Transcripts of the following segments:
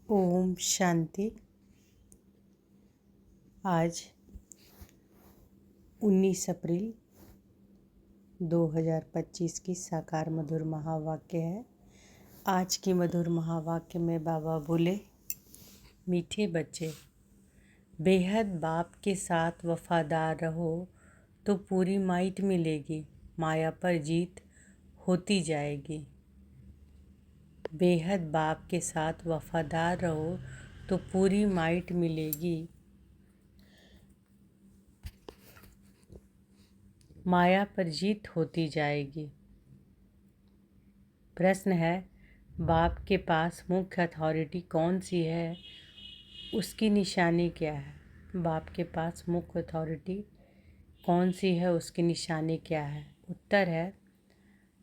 ओम शांति। आज 19 अप्रैल 2025 की साकार मधुर महावाक्य है। आज की मधुर महावाक्य में बाबा बोले, मीठे बच्चे, बेहद बाप के साथ वफादार रहो तो पूरी माइट मिलेगी, माया पर जीत होती जाएगी। बेहद बाप के साथ वफादार रहो तो पूरी माइट मिलेगी, माया पर जीत होती जाएगी। प्रश्न है, बाप के पास मुख्य अथॉरिटी कौन सी है, उसकी निशानी क्या है? बाप के पास मुख्य अथॉरिटी कौन सी है, उसकी निशानी क्या है? उत्तर है,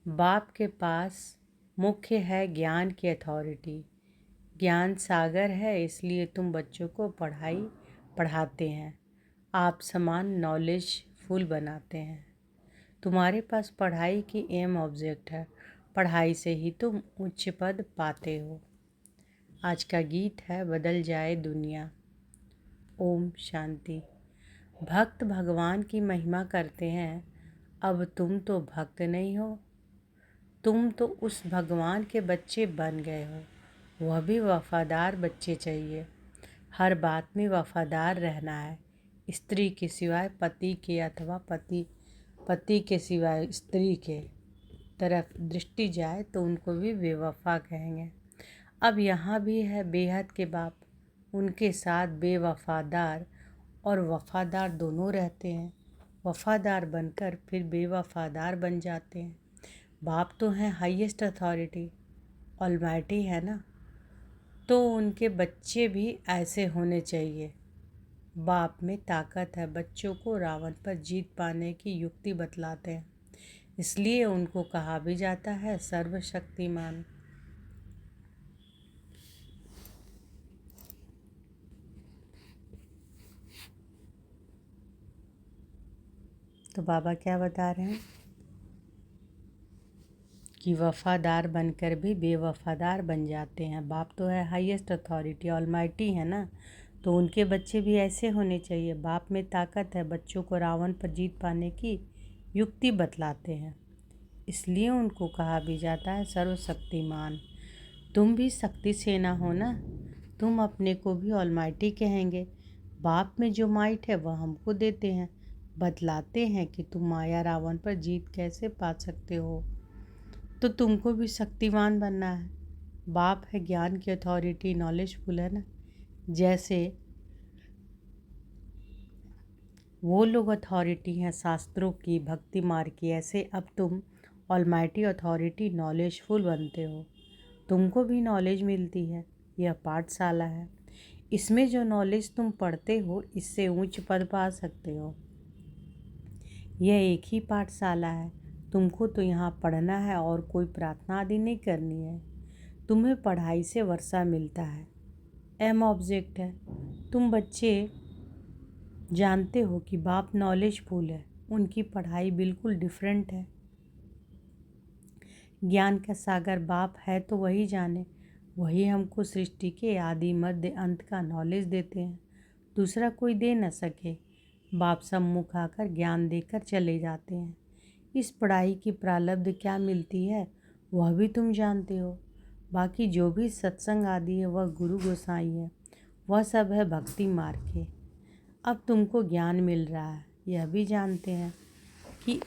बाप के पास मुख्य है ज्ञान की अथॉरिटी। ज्ञान सागर है, इसलिए तुम बच्चों को पढ़ाते हैं। आप समान नॉलेज फुल बनाते हैं। तुम्हारे पास पढ़ाई की एम ऑब्जेक्ट है, पढ़ाई से ही तुम उच्च पद पाते हो। आज का गीत है, बदल जाए दुनिया। ओम शांति। भक्त भगवान की महिमा करते हैं। अब तुम तो भक्त नहीं हो, तुम तो उस भगवान के बच्चे बन गए हो। वह भी वफादार बच्चे चाहिए। हर बात में वफादार रहना है। स्त्री के सिवाय पति के अथवा पति के सिवाय स्त्री के तरफ दृष्टि जाए तो उनको भी बेवफा कहेंगे। अब यहाँ भी है बेहद के बाप, उनके साथ बेवफादार और वफादार दोनों रहते हैं। वफादार बनकर फिर बेवफादार बन जाते हैं। बाप तो हैं हाईएस्ट अथॉरिटी, ऑलमाइटी है ना, तो उनके बच्चे भी ऐसे होने चाहिए। बाप में ताकत है, बच्चों को रावण पर जीत पाने की युक्ति बतलाते हैं, इसलिए उनको कहा भी जाता है सर्वशक्तिमान। तो बाबा क्या बता रहे हैं कि वफादार बनकर भी बेवफादार बन जाते हैं। बाप तो है हाईएस्ट अथॉरिटी, ऑलमाइटी है ना, तो उनके बच्चे भी ऐसे होने चाहिए। बाप में ताकत है, बच्चों को रावण पर जीत पाने की युक्ति बतलाते हैं, इसलिए उनको कहा भी जाता है सर्वशक्तिमान। तुम भी शक्ति सेना हो ना, तुम अपने को भी ऑलमाइटी कहेंगे। बाप में जो माइट है वह हमको देते हैं, बतलाते हैं कि तुम माया रावण पर जीत कैसे पा सकते हो, तो तुमको भी शक्तिमान बनना है। बाप है ज्ञान की अथॉरिटी, नॉलेजफुल है ना। जैसे वो लोग अथॉरिटी हैं शास्त्रों की, भक्ति मार्ग की, ऐसे अब तुम ऑलमाइटी अथॉरिटी नॉलेजफुल बनते हो। तुमको भी नॉलेज मिलती है। यह पाठशाला है, इसमें जो नॉलेज तुम पढ़ते हो इससे उच्च पद पा सकते हो। यह एक ही पाठशाला है, तुमको तो यहाँ पढ़ना है और कोई प्रार्थना आदि नहीं करनी है। तुम्हें पढ़ाई से वर्षा मिलता है, एम ऑब्जेक्ट है। तुम बच्चे जानते हो कि बाप नॉलेजफुल है, उनकी पढ़ाई बिल्कुल डिफरेंट है। ज्ञान का सागर बाप है तो वही जाने, वही हमको सृष्टि के आदि मध्य अंत का नॉलेज देते हैं, दूसरा कोई दे न सके। बाप सम्मुख आकर ज्ञान देकर चले जाते हैं। इस पढ़ाई की प्रारब्ध क्या मिलती है वह भी तुम जानते हो। बाकी जो भी सत्संग आदि है वह गुरु गोसाई है, वह सब है भक्ति मार्ग के। अब तुमको ज्ञान मिल रहा है, यह भी जानते हैं कि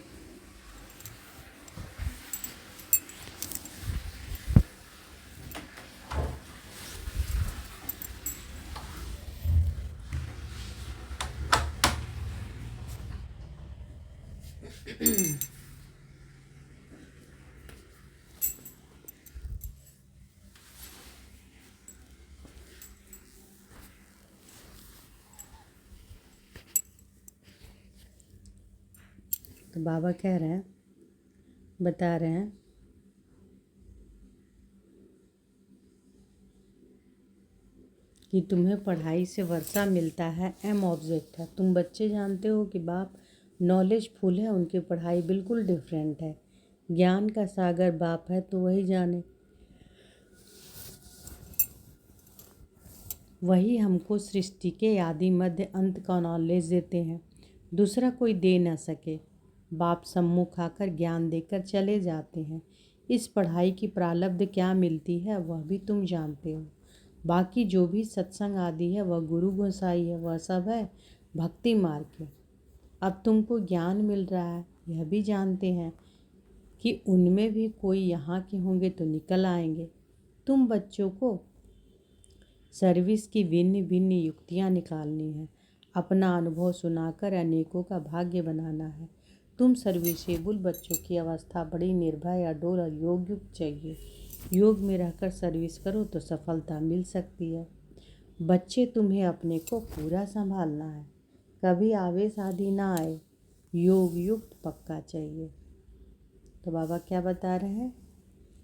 तो बाबा कह रहे हैं, बता रहे हैं कि तुम्हें पढ़ाई से वर्षा मिलता है, एम ऑब्जेक्ट है। तुम बच्चे जानते हो कि बाप नॉलेजफुल है, उनकी पढ़ाई बिल्कुल डिफरेंट है। ज्ञान का सागर बाप है तो वही जाने। वही हमको सृष्टि के आदि मध्य अंत का नॉलेज देते हैं, दूसरा कोई दे न सके। बाप सम्मुख आकर ज्ञान देकर चले जाते हैं। इस पढ़ाई की प्रारब्ध क्या मिलती है वह भी तुम जानते हो। बाकी जो भी सत्संग आदि है वह गुरु गोसाई है, वह सब है भक्ति मार्ग के। अब तुमको ज्ञान मिल रहा है, यह भी जानते हैं कि उनमें भी कोई यहाँ के होंगे तो निकल आएंगे। तुम बच्चों को सर्विस की भिन्न भिन्न युक्तियाँ निकालनी है, अपना अनुभव सुनाकर अनेकों का भाग्य बनाना है। तुम सर्विसेबल बच्चों की अवस्था बड़ी निर्भय अडोल और योग युक्त चाहिए। योग में रहकर सर्विस करो तो सफलता मिल सकती है। बच्चे तुम्हें अपने को पूरा संभालना है, कभी आवेश आदि ना आए, योग युक्त पक्का चाहिए। तो बाबा क्या बता रहे हैं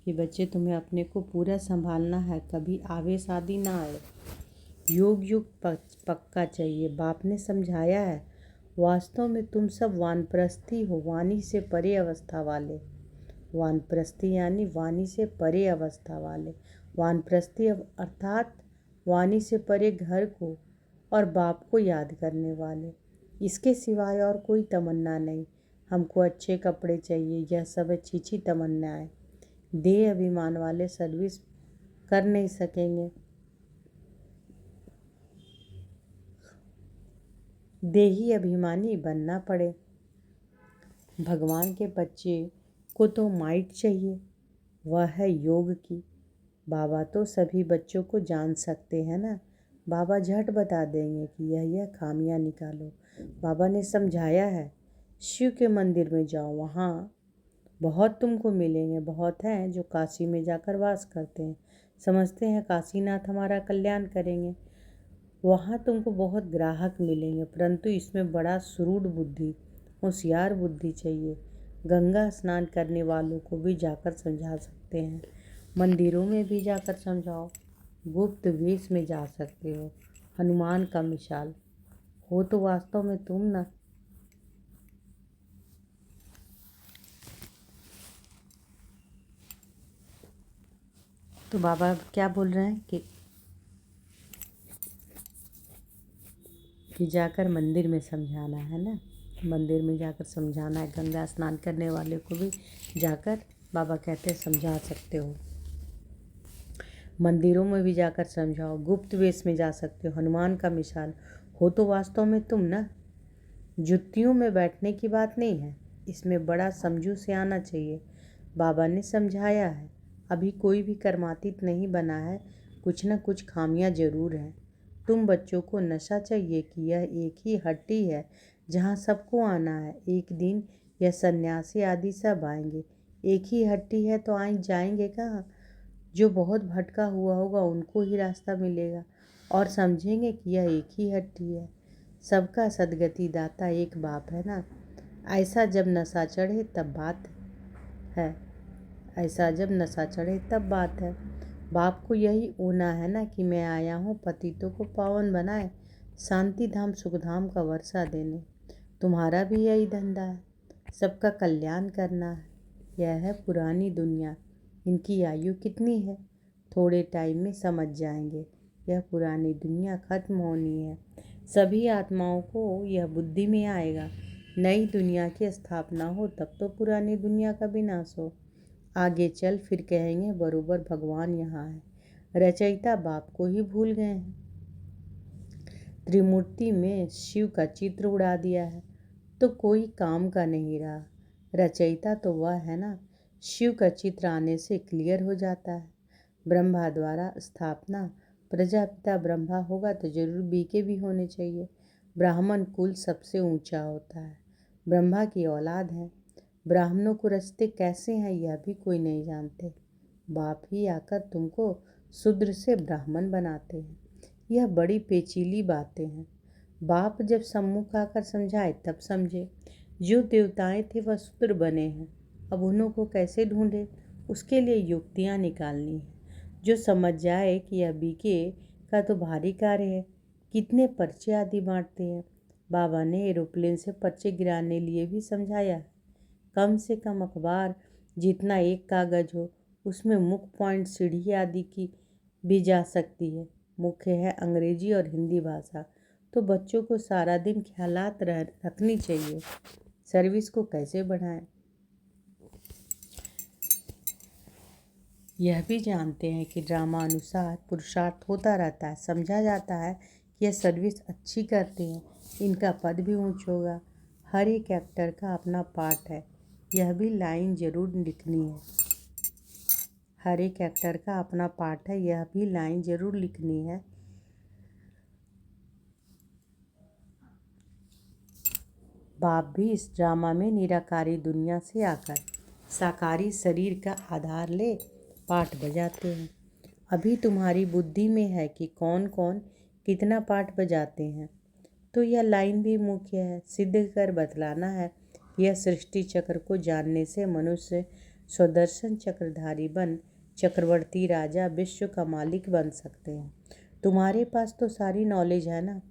कि बच्चे तुम्हें अपने को पूरा संभालना है, कभी आवेश आदि ना आए, योग युक्त पक्का चाहिए। बाप ने समझाया है, वास्तव में तुम सब वानप्रस्थी हो, वाणी से परे अवस्था वाले। वानप्रस्थी यानी वाणी से परे अवस्था वाले। वानप्रस्थी अर्थात वाणी से परे घर को और बाप को याद करने वाले। इसके सिवाय और कोई तमन्ना नहीं। हमको अच्छे कपड़े चाहिए, यह सब अच्छी अच्छी तमन्नाएं। देह अभिमान वाले सर्विस कर नहीं सकेंगे। देही अभिमानी बनना पड़े। भगवान के बच्चे को तो माइट चाहिए, वह है योग की। बाबा तो सभी बच्चों को जान सकते हैं ना। बाबा झट बता देंगे कि यह खामियां निकालो। बाबा ने समझाया है, शिव के मंदिर में जाओ, वहाँ बहुत तुमको मिलेंगे। बहुत हैं जो काशी में जाकर वास करते हैं, समझते हैं काशीनाथ हमारा कल्याण करेंगे। वहाँ तुमको बहुत ग्राहक मिलेंगे, परंतु इसमें बड़ा सुरूढ़ बुद्धि, होशियार बुद्धि चाहिए। गंगा स्नान करने वालों को भी जाकर समझा सकते हैं, मंदिरों में भी जाकर समझाओ। गुप्त वेश में जा सकते हो, हनुमान का मिसाल हो तो वास्तव में तुम ना। तो बाबा क्या बोल रहे हैं कि जाकर मंदिर में समझाना है ना, मंदिर में जाकर समझाना है। गंगा स्नान करने वाले को भी जाकर बाबा कहते हैं समझा सकते हो। मंदिरों में भी जाकर समझाओ, गुप्त वेश में जा सकते हो, हनुमान का मिसाल हो तो वास्तव में तुम ना। जुत्तियों में बैठने की बात नहीं है, इसमें बड़ा समझू से आना चाहिए। बाबा ने समझाया है, अभी कोई भी कर्मातीत नहीं बना है, कुछ न कुछ खामियां जरूर हैं। तुम बच्चों को नशा चाहिए कि यह एक ही हट्टी है जहाँ सबको आना है। एक दिन यह सन्यासी आदि सब आएंगे। एक ही हट्टी है तो जाएंगे कहाँ। जो बहुत भटका हुआ होगा उनको ही रास्ता मिलेगा और समझेंगे कि यह एक ही हट्टी है। सबका सदगति दाता एक बाप है ना। ऐसा जब नशा चढ़े तब बात है, ऐसा जब नशा चढ़े तब बात है। बाप को यही ऊना है ना कि मैं आया हूँ पतितों को पावन बनाए, शांति धाम सुख धाम का वर्षा देने। तुम्हारा भी यही धंधा है, सबका कल्याण करना है। यह है पुरानी दुनिया, इनकी आयु कितनी है, थोड़े टाइम में समझ जाएंगे। यह पुरानी दुनिया खत्म होनी है, सभी आत्माओं को यह बुद्धि में आएगा। नई दुनिया की स्थापना हो तब तो पुरानी दुनिया का विनाश हो। आगे चल फिर कहेंगे बरोबर भगवान यहाँ है। रचयिता बाप को ही भूल गए हैं। त्रिमूर्ति में शिव का चित्र उड़ा दिया है तो कोई काम का नहीं रहा। रचयिता तो वह है ना। शिव का चित्र आने से क्लियर हो जाता है। ब्रह्मा द्वारा स्थापना, प्रजापिता ब्रह्मा होगा तो जरूर बीके भी होने चाहिए। ब्राह्मण कुल सबसे ऊंचा होता है, ब्रह्मा की औलाद है। ब्राह्मणों को रचते कैसे हैं यह भी कोई नहीं जानते। बाप ही आकर तुमको शूद्र से ब्राह्मण बनाते हैं। यह बड़ी पेचीली बातें हैं। बाप जब सम्मुख आकर समझाए तब समझे। जो देवताएं थे वह शूद्र बने हैं, अब उन्हों को कैसे ढूंढे, उसके लिए युक्तियां निकालनी है। जो समझ जाए कि यह बीके का तो भारी कार्य है, कितने पर्चे आदि बांटते हैं। बाबा ने एरोप्लेन से पर्चे गिराने लिए भी समझाया है। कम से कम अखबार जितना एक कागज हो, उसमें मुख्य पॉइंट सीढ़ी आदि की भी जा सकती है। मुख्य है अंग्रेजी और हिंदी भाषा। तो बच्चों को सारा दिन ख्यालात रखनी चाहिए। सर्विस को कैसे बढ़ाएं? यह भी जानते हैं कि ड्रामा अनुसार पुरुषार्थ होता रहता है। समझा जाता है कि यह सर्विस अच्छी करते हैं, इनका पद भी ऊंच होगा। हर एक एक्टर का अपना पार्ट है, यह भी लाइन जरूर लिखनी है। हर एक एक्टर का अपना पार्ट है, यह भी लाइन जरूर लिखनी है। बाप भी इस ड्रामा में निराकारी दुनिया से आकर साकारी शरीर का आधार ले पाठ बजाते हैं। अभी तुम्हारी बुद्धि में है कि कौन कौन कितना पाठ बजाते हैं, तो यह लाइन भी मुख्य है। सिद्ध कर बतलाना है। यह सृष्टि चक्र को जानने से मनुष्य स्वदर्शन चक्रधारी बन चक्रवर्ती राजा विश्व का मालिक बन सकते हैं। तुम्हारे पास तो सारी नॉलेज है ना।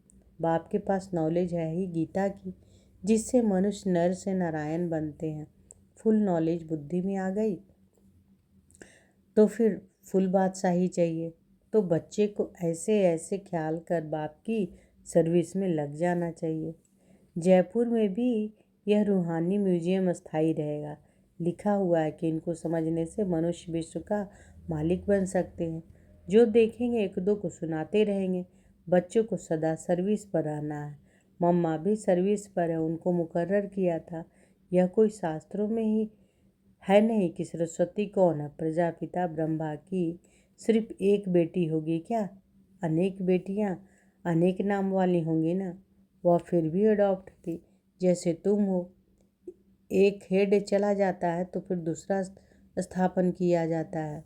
बाप के पास नॉलेज है ही गीता की, जिससे मनुष्य नर से नारायण बनते हैं। फुल नॉलेज बुद्धि में आ गई तो फिर फुल बादशाही चाहिए। तो बच्चे को ऐसे ऐसे ख्याल कर बाप की सर्विस में लग जाना चाहिए। जयपुर में भी यह रूहानी म्यूजियम स्थायी रहेगा। लिखा हुआ है कि इनको समझने से मनुष्य विश्व का मालिक बन सकते हैं। जो देखेंगे एक दो को सुनाते रहेंगे। बच्चों को सदा सर्विस पर रहना है। मम्मा भी सर्विस पर है, उनको मुकर्रर किया था। यह कोई शास्त्रों में ही है नहीं कि सरस्वती कौन है। प्रजापिता ब्रह्मा की सिर्फ एक बेटी होगी क्या? अनेक बेटियां अनेक नाम वाली होंगी ना। वह फिर भी अडॉप्ट थी, जैसे तुम हो। एक हेड चला जाता है तो फिर दूसरा स्थापन किया जाता है।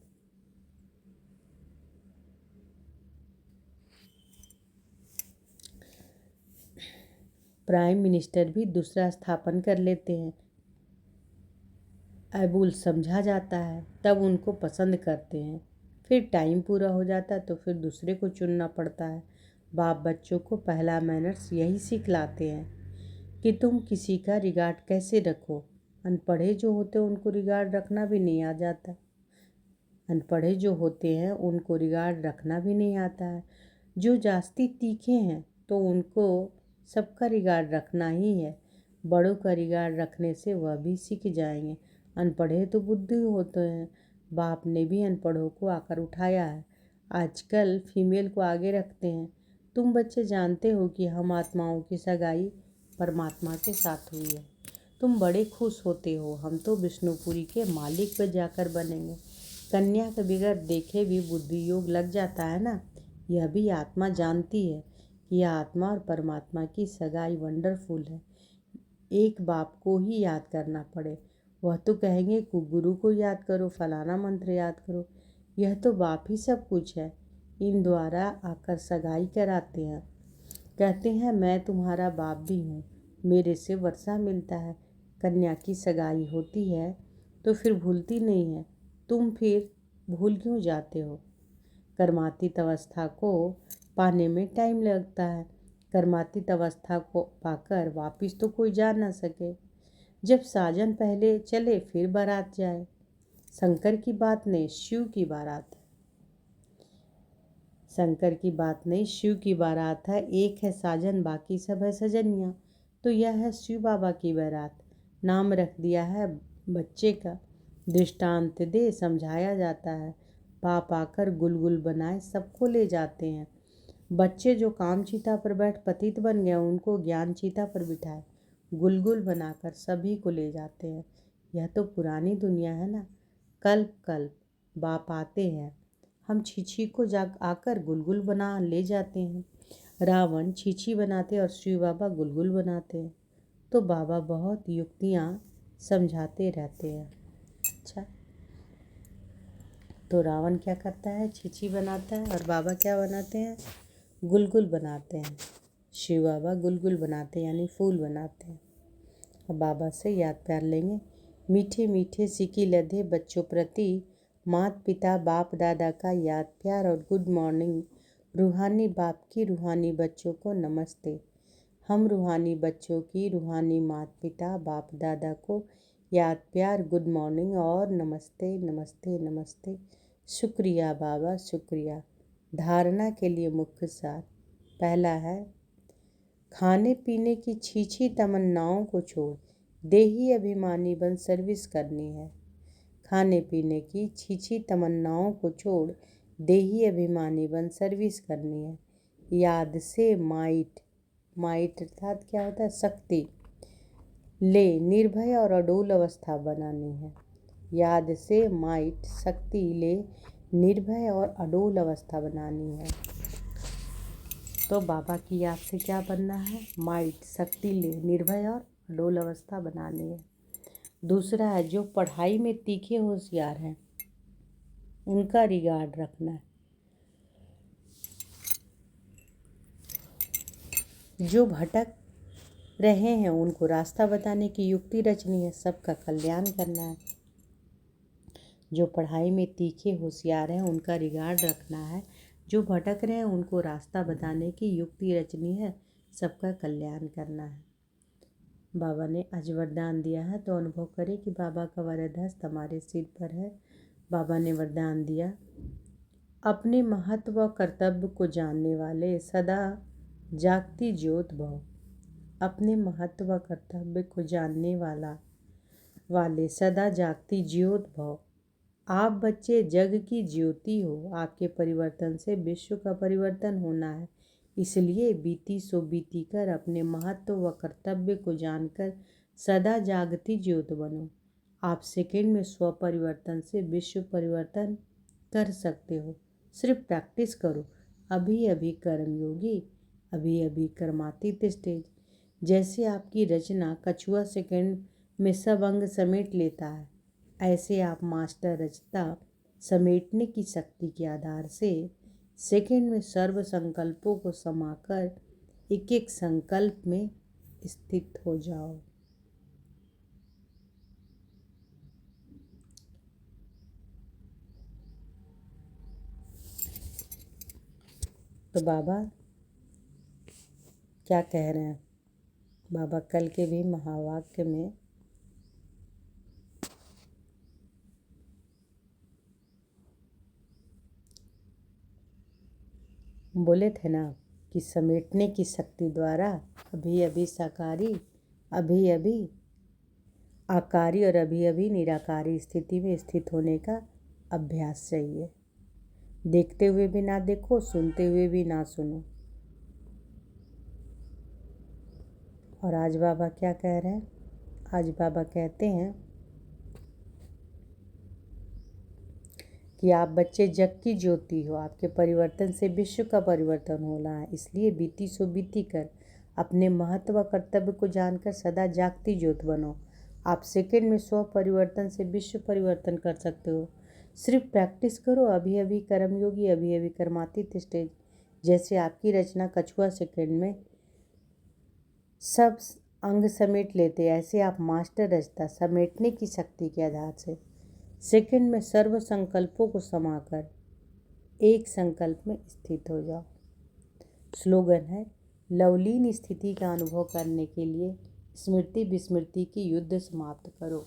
प्राइम मिनिस्टर भी दूसरा स्थापन कर लेते हैं। अबुल समझा जाता है, तब उनको पसंद करते हैं। फिर टाइम पूरा हो जाता है तो फिर दूसरे को चुनना पड़ता है। बाप बच्चों को पहला मैनर्स यही सिखलाते हैं कि तुम किसी का रिगार्ड कैसे रखो। अनपढ़े जो होते हैं उनको रिगार्ड रखना भी नहीं आ जाता। अनपढ़े जो होते हैं उनको रिगार्ड रखना भी नहीं आता है। जो जास्ती तीखे हैं तो उनको सबका रिगार्ड रखना ही है। बड़ों का रिगार्ड रखने से वह भी सीख जाएंगे। अनपढ़े तो बुद्धि होते हैं। बाप ने भी अनपढ़ों को आकर उठाया है। आजकल फीमेल को आगे रखते हैं। तुम बच्चे जानते हो कि हम आत्माओं की सगाई परमात्मा के साथ हुई है। तुम बड़े खुश होते हो। हम तो विष्णुपुरी के मालिक पर जाकर बनेंगे। कन्या के बिगड़ देखे भी बुद्धि योग लग जाता है ना। यह भी आत्मा जानती है कि यह आत्मा और परमात्मा की सगाई वंडरफुल है। एक बाप को ही याद करना पड़े, वह तो कहेंगे कि गुरु को याद करो, फलाना मंत्र याद करो। यह तो बाप ही सब कुछ है। इन द्वारा आकर सगाई कराते हैं। कहते हैं मैं तुम्हारा बाप भी हूँ, मेरे से वर्षा मिलता है। कन्या की सगाई होती है तो फिर भूलती नहीं है। तुम फिर भूल क्यों जाते हो? कर्मातीत अवस्था को पाने में टाइम लगता है। कर्मातीत अवस्था को पाकर वापिस तो कोई जा ना सके। जब साजन पहले चले फिर बारात जाए। शंकर की बात नहीं, शिव की बारात है। शंकर की बात नहीं, शिव की बारात है। एक है साजन, बाकी सब है सजनिया। तो यह है शिव बाबा की बारात। नाम रख दिया है बच्चे का। दृष्टांत दे समझाया जाता है। बाप आकर गुलगुल बनाए सबको ले जाते हैं। बच्चे जो काम चीता पर बैठ पतित बन गए उनको ज्ञान चीता पर बिठाए गुलगुल बनाकर सभी को ले जाते हैं। यह तो पुरानी दुनिया है ना। कल्प कल्प बाप आते हैं। हम छीछी को आकर गुलगुल बना ले जाते हैं। रावण छीछी बनाते और शिव बाबा गुलगुल बनाते हैं। तो बाबा बहुत युक्तियाँ समझाते रहते हैं। अच्छा, तो रावण क्या करता है? छीछी बनाता है। और बाबा क्या बनाते हैं? गुलगुल बनाते हैं। शिव बाबा गुलगुल बनाते हैं, यानी फूल बनाते हैं। अब बाबा से याद प्यार लेंगे। मीठे मीठे सिकी लधे बच्चों प्रति माता पिता बाप दादा का याद प्यार और गुड मॉर्निंग। रूहानी बाप की रूहानी बच्चों को नमस्ते। हम रूहानी बच्चों की रूहानी माता पिता बाप दादा को याद प्यार गुड मॉर्निंग और नमस्ते नमस्ते नमस्ते। शुक्रिया बाबा, शुक्रिया। धारणा के लिए मुख्य सार। पहला है, खाने पीने की छीछी तमन्नाओं को छोड़ देही अभिमानी बन सर्विस करनी है। खाने पीने की छीछी तमन्नाओं को छोड़ देही अभिमानी बन सर्विस करनी है। याद से माइट अर्थात क्या होता है, शक्ति ले निर्भय और अडोल अवस्था बनानी है। याद से माइट शक्ति ले निर्भय और अडोल अवस्था बनानी है। तो बाबा की याद से क्या बनना है? माइट शक्ति ले निर्भय और अडोल अवस्था बनानी है। दूसरा है, जो पढ़ाई में तीखे होशियार हैं उनका रिगार्ड रखना है। जो भटक रहे हैं उनको रास्ता बताने की युक्ति रचनी है। सबका कल्याण करना है। जो पढ़ाई में तीखे होशियार हैं उनका रिगार्ड रखना है। जो भटक रहे हैं उनको रास्ता बताने की युक्ति रचनी है। सबका कल्याण करना है। बाबा ने आज वरदान दिया है, तो अनुभव करें कि बाबा का वरद हस्त हमारे सिर पर है। बाबा ने वरदान दिया, अपने महत्व व कर्तव्य को जानने वाले सदा जागती ज्योत भव। अपने महत्व व कर्तव्य को जानने वाले सदा जागती ज्योत भव। आप बच्चे जग की ज्योति हो। आपके परिवर्तन से विश्व का परिवर्तन होना है। इसलिए बीती सो बीती कर अपने महत्व व कर्तव्य को जानकर सदा जागती ज्योत बनो। आप सेकंड में स्व परिवर्तन से विश्व परिवर्तन कर सकते हो। सिर्फ प्रैक्टिस करो। अभी अभी कर्मयोगी, अभी अभी कर्मातीत स्टेज। जैसे आपकी रचना कछुआ सेकंड में सब अंग समेट लेता है, ऐसे आप मास्टर रचता समेटने की शक्ति के आधार से सेकंड में सर्व संकल्पों को समाकर एक एक संकल्प में स्थित हो जाओ। तो बाबा क्या कह रहे हैं? बाबा कल के भी महावाक्य में बोले थे ना कि समेटने की शक्ति द्वारा अभी अभी साकारी, अभी अभी आकारी और अभी अभी निराकारी स्थिति में स्थित होने का अभ्यास चाहिए। देखते हुए भी ना देखो, सुनते हुए भी ना सुनो। और आज बाबा क्या कह रहे हैं? आज बाबा कहते हैं कि आप बच्चे जग की ज्योति हो। आपके परिवर्तन से विश्व का परिवर्तन होना है। इसलिए बीती सो बीती कर अपने महत्व व कर्तव्य को जानकर सदा जागती ज्योत बनो। आप सेकंड में स्व परिवर्तन से विश्व परिवर्तन कर सकते हो। सिर्फ प्रैक्टिस करो। अभी अभी कर्मयोगी, अभी अभी कर्मातीत स्टेज। जैसे आपकी रचना कछुआ सेकंड में सब अंग समेट लेते, ऐसे आप मास्टर रचता समेटने की शक्ति के आधार से सेकंड में सर्व संकल्पों को समाकर एक संकल्प में स्थित हो जाओ। स्लोगन है, लवलीन स्थिति का अनुभव करने के लिए स्मृति विस्मृति की युद्ध समाप्त करो।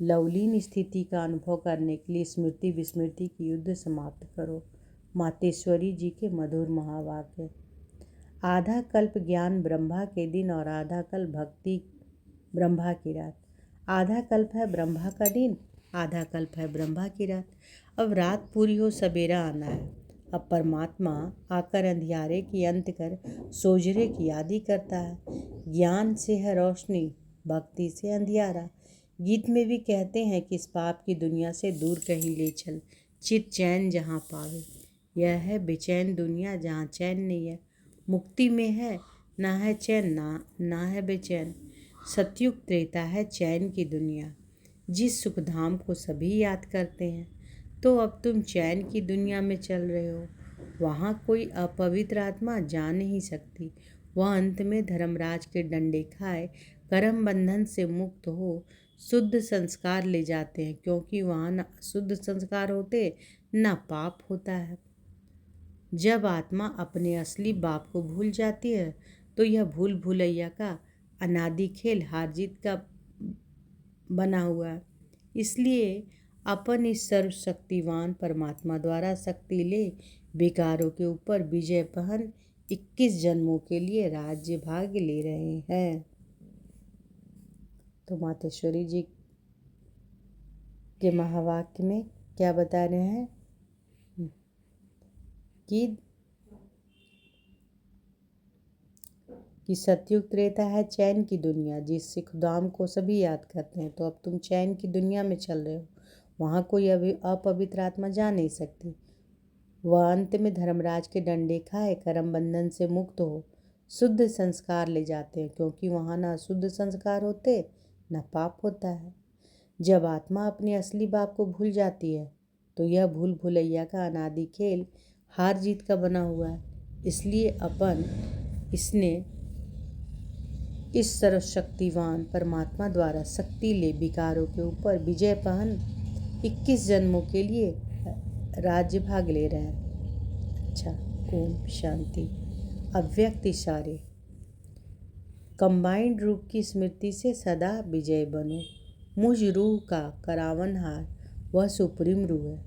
लवलीन स्थिति का अनुभव करने के लिए स्मृति विस्मृति की युद्ध समाप्त करो। मातेश्वरी जी के मधुर महावाक्य। आधा कल्प ज्ञान ब्रह्मा के दिन और आधा कल्प भक्ति ब्रह्मा की रात। आधा कल्प है ब्रह्मा का दिन, आधा कल्प है ब्रह्मा की रात। अब रात पूरी हो, सवेरा आना है। अब परमात्मा आकर अंधियारे की अंत कर सोजरे की याद करता है। ज्ञान से है रोशनी, भक्ति से अंधियारा। गीत में भी कहते हैं कि इस पाप की दुनिया से दूर कहीं ले चल, चित चैन जहाँ पावे। यह है बेचैन दुनिया जहाँ चैन नहीं है। मुक्ति में है ना है चैन, ना है बेचैन। सतयुग त्रेता है चैन की दुनिया, जिस सुखधाम को सभी याद करते हैं। तो अब तुम चैन की दुनिया में चल रहे हो। वहाँ कोई अपवित्र आत्मा जा नहीं सकती। वह अंत में धर्मराज के डंडे खाए कर्म बंधन से मुक्त हो शुद्ध संस्कार ले जाते हैं, क्योंकि वहाँ न शुद्ध संस्कार होते न पाप होता है। जब आत्मा अपने असली बाप को भूल जाती है तो यह भूल भुलैया का अनादि खेल हार जीत का बना हुआ है। इसलिए अपन इस सर्वशक्तिवान परमात्मा द्वारा शक्ति ले विकारों के ऊपर विजय पहन 21 जन्मों के लिए राज्य भाग ले रहे हैं। तो मातेश्वरी जी के महावाक्य में क्या बता रहे हैं कि सतयुग त्रेता है चैन की दुनिया, जिससे खुदाम को सभी याद करते हैं। तो अब तुम चैन की दुनिया में चल रहे हो, वहाँ कोई अपवित्र आत्मा जा नहीं सकती। वह अंत में धर्मराज के डंडे खाए कर्म बंधन से मुक्त हो शुद्ध संस्कार ले जाते हैं, क्योंकि वहाँ ना शुद्ध संस्कार होते न पाप होता है। जब आत्मा अपने असली बाप को भूल जाती है तो यह भूल भुलैया का अनादि खेल हार जीत का बना हुआ है। इसलिए इस सर्वशक्तिवान परमात्मा द्वारा शक्ति ले विकारों के ऊपर विजय पहन 21 जन्मों के लिए राज्य भाग ले रहे हैं। अच्छा, ओम शांति। अव्यक्त इशारे। कंबाइंड रूप की स्मृति से सदा विजय बनो। मुझ रूह का करावनहार वह सुप्रीम रूह है।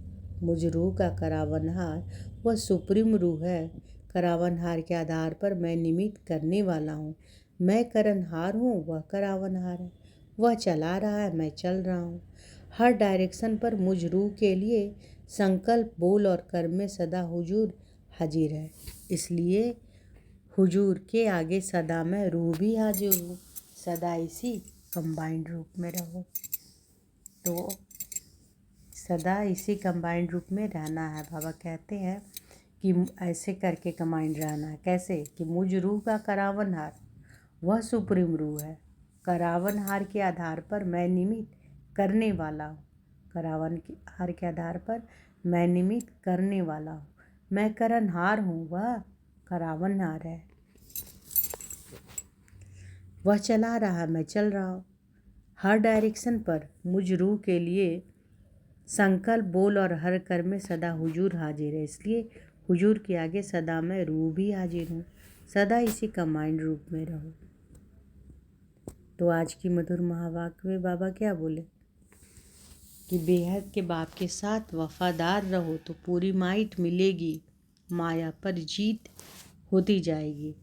मुझ रूह का करावनहार वह सुप्रीम रूह है। करावनहार के आधार पर मैं निमित्त करने वाला हूँ। मैं करनहार हूँ, वह करावनहार है। वह चला रहा है, मैं चल रहा हूँ। हर डायरेक्शन पर मुझ रूह के लिए संकल्प, बोल और कर्म में सदा हुजूर हाजिर है। इसलिए हुजूर के आगे सदा मैं रूह भी हाजिर हूँ। सदा इसी कंबाइंड रूप में रहो। तो सदा इसी कंबाइंड रूप में रहना है। बाबा कहते हैं कि ऐसे करके कंबाइंड रहना है। कैसे? कि मुझ रूह का करावनहार वह सुप्रीम रूह है। करावनहार के आधार पर मैं निमित्त करने वाला हूँ। करावनहार के आधार पर मैं निमित्त करने वाला हूँ। मैं करनहार हूँ, वह करावनहार है। वह चला रहा है, मैं चल रहा हूँ। हर डायरेक्शन पर मुझ रूह के लिए संकल्प, बोल और हर कर्म में सदा हुजूर हाजिर है। इसलिए हुजूर के आगे सदा मैं रूह भी हाजिर हूँ। सदा इसी कंबाइंड रूप में रहो। तो आज की मधुर महावाक्य में बाबा क्या बोले कि बेहद के बाप के साथ वफादार रहो तो पूरी माइट मिलेगी, माया पर जीत होती जाएगी।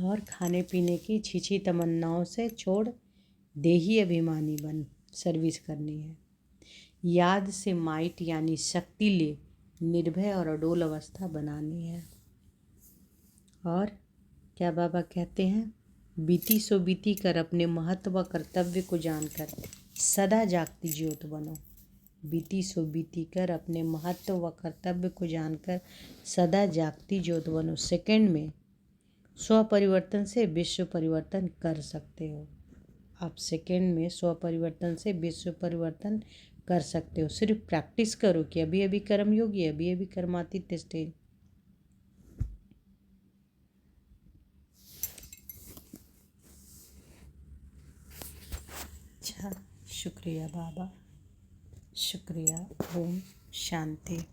और खाने पीने की छीछी तमन्नाओं से छोड़ देही अभिमानी बन सर्विस करनी है। याद से माइट यानी शक्ति ले निर्भय और अडोल अवस्था बनानी है। और क्या बाबा कहते हैं, बीती सो बीती कर अपने महत्व व कर्तव्य को जानकर सदा जागती ज्योत बनो। बीती सो बीती कर अपने महत्व व कर्तव्य को जानकर सदा जागती ज्योत बनो। सेकंड में स्व परिवर्तन से विश्व परिवर्तन कर सकते हो। आप सेकंड में स्व परिवर्तन से विश्व परिवर्तन कर सकते हो। सिर्फ प्रैक्टिस करो कि अभी अभी कर्मयोगी, अभी अभी कर्मातीत स्टेज। अच्छा, शुक्रिया बाबा, शुक्रिया। ओम शांति।